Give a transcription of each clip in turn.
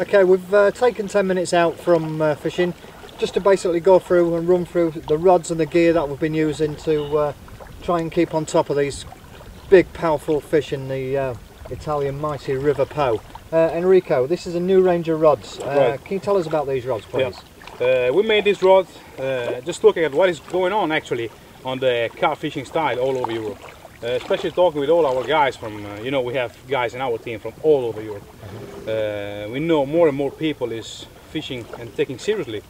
Okay, we've taken 10 minutes out from fishing just to basically go through and run through the rods and the gear that we've been using to try and keep on top of these big powerful fish in the Italian mighty River Po. Enrico, this is a new range of rods. Right. Can you tell us about these rods, please? Yeah. We made these rods just looking at what is going on actually on the carp fishing style all over Europe. Especially talking with all our guys from, you know, we have guys in our team from all over Europe. We know more and more people is fishing and taking seriously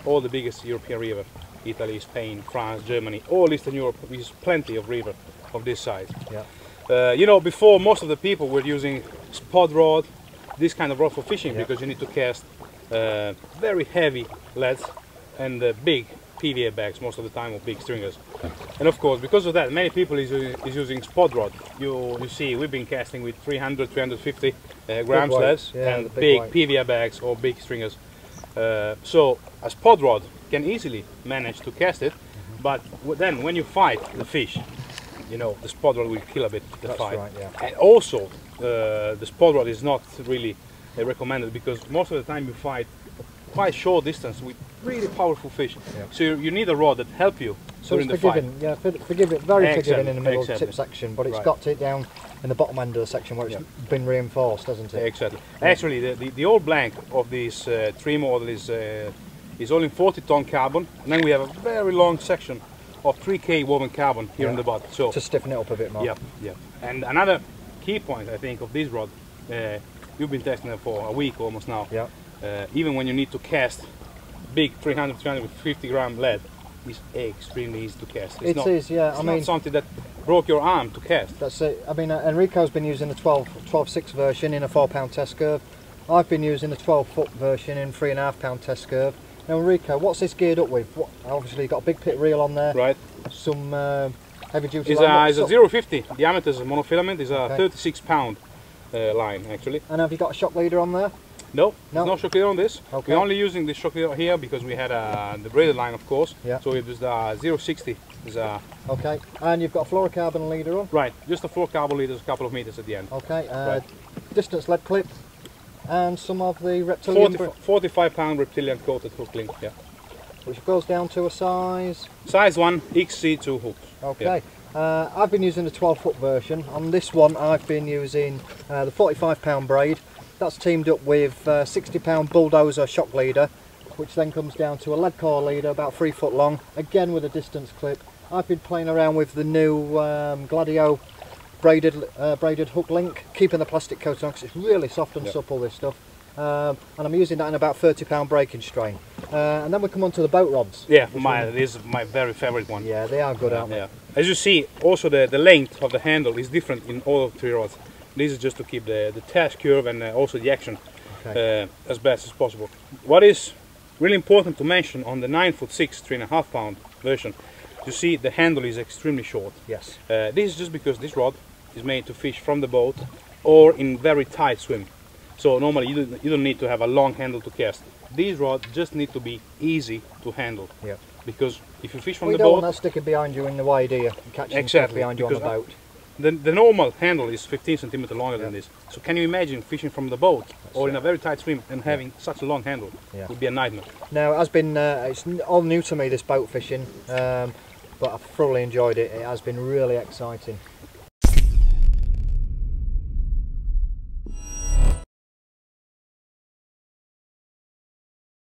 all the biggest European rivers, Italy, Spain, France, Germany, all Eastern Europe, with plenty of river of this size. Yeah. You know, before most of the people were using spot rod, this kind of rod for fishing, because you need to cast very heavy leads and big PVA bags most of the time, or big stringers. And of course, because of that, many people is using spot rod. You see, we've been casting with 300, 350 grams leads and big PVA bags or big stringers. So a spot rod can easily manage to cast it, but then when you fight the fish, you know, the spot rod will kill a bit the fight. Right, yeah. And also, the spot rod is not really recommended, because most of the time you fight quite short distance with really powerful fish. Yeah. So you need a rod that help you during the fight. Yeah, forgiving, very forgiving in the middle tip section, but it's got it down in the bottom end of the section where it's been reinforced, hasn't it? Exactly. Actually, the old blank of this tree model is only 40-ton carbon, and then we have a very long section of 3K woven carbon here in the bottom. So to stiffen it up a bit more. Yeah, yeah. And another key point, I think, of this rod, you've been testing it for a week almost now. Yeah. Even when you need to cast big 300, 350 gram lead, is extremely easy to cast. It's not something that broke your arm to cast. That's it. I mean, Enrico's been using the 12.6 version in a 4-pound test curve. I've been using the 12-foot version in 3.5-pound test curve. Now, Enrico, what's this geared up with? Obviously, you've got a big pit reel on there. Right. Some heavy duty line. It's a 0.50 diameter, is a monofilament. It's a 36-pound line actually. And have you got a shock leader on there? No, there's no shock leader on this. Okay. We're only using this shock leader here because we had the braided line, of course. Yeah. So it was the 0.60. Okay, and you've got a fluorocarbon leader on? Right, just a fluorocarbon leader, a couple of meters at the end. Okay, right. Distance lead clip and some of the reptilian... 45-pound reptilian coated hook link, yeah. Which goes down to a size? Size 1 XC2 hooks. Okay. Yeah. I've been using the 12-foot version. On this one I've been using the 45-pound braid. That's teamed up with 60-pound bulldozer shock leader, which then comes down to a lead core leader about 3 foot long, again with a distance clip. I've been playing around with the new Gladio braided hook link, keeping the plastic coat on because it's really soft and supple, this stuff. And I'm using that in about 30-pound breaking strain. And then we come on to the boat rods. Yeah, this is my very favorite one. Yeah, they are good, aren't they? Yeah. As you see, also the length of the handle is different in all 3 rods. This is just to keep the test curve and also the action as best as possible. What is really important to mention on the 9'6", 3.5-pound version, you see the handle is extremely short. Yes. This is just because this rod is made to fish from the boat or in very tight swim. So normally you don't need to have a long handle to cast. These rods just need to be easy to handle. Yeah. Because if you fish from the boat, you don't want that sticking behind you in the way, do you? Catching behind you on the boat. The normal handle is 15 centimeters longer than this. So can you imagine fishing from the boat or in a very tight swim and having such a long handle? It would be a nightmare. Now, it has been, it's all new to me, this boat fishing, but I've thoroughly enjoyed it. It has been really exciting.